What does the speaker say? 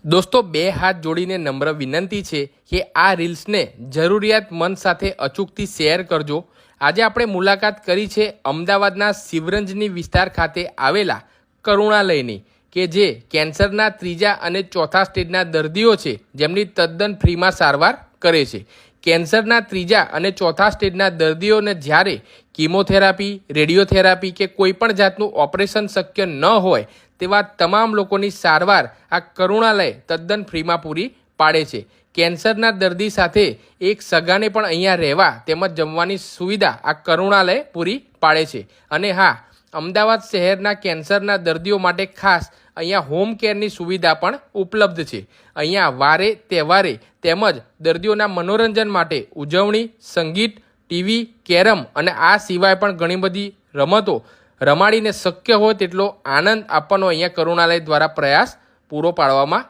દોસ્તો, બે હાથ જોડીને નમ્ર વિનંતી છે કે આ રીલ્સને જરૂરિયાતમંદ સાથે અચૂકથી શેર કરજો. આજે આપણે મુલાકાત કરી છે અમદાવાદના શિવરંજની વિસ્તાર ખાતે આવેલા કરુણાલયની, કે જે કેન્સરના 3જા અને 4થા સ્ટેજના દર્દીઓ છે જેમની તદ્દન ફ્રીમાં સારવાર કરે છે. કેન્સરના 3જા અને 4થા સ્ટેજના દર્દીઓને જ્યારે કીમોથેરાપી, રેડિયોથેરાપી કે કોઈપણ જાતનું ઓપરેશન શક્ય ન હોય તેવા તમામ લોકોની સારવાર આ કરુણાલય તદ્દન ફ્રીમાં પૂરી પાડે છે. કેન્સરના દર્દી સાથે એક સગાને પણ અહીંયા રહેવા તેમજ જમવાની સુવિધા આ કરુણાલય પૂરી પાડે છે. અને હા, અમદાવાદ શહેરના કેન્સરના દર્દીઓ માટે ખાસ અહીંયા હોમ કેરની સુવિધા પણ ઉપલબ્ધ છે. અહીંયા વારે તહેવારે તેમજ દર્દીઓના મનોરંજન માટે ઉજવણી, સંગીત, ટીવી, કેરમ અને આ સિવાય પણ ઘણી બધી રમતો રમાડીને શક્ય હોય તેટલો આનંદ આપવાનો અહીંયા કરુણાલય દ્વારા પ્રયાસ પૂરો પાડવામાં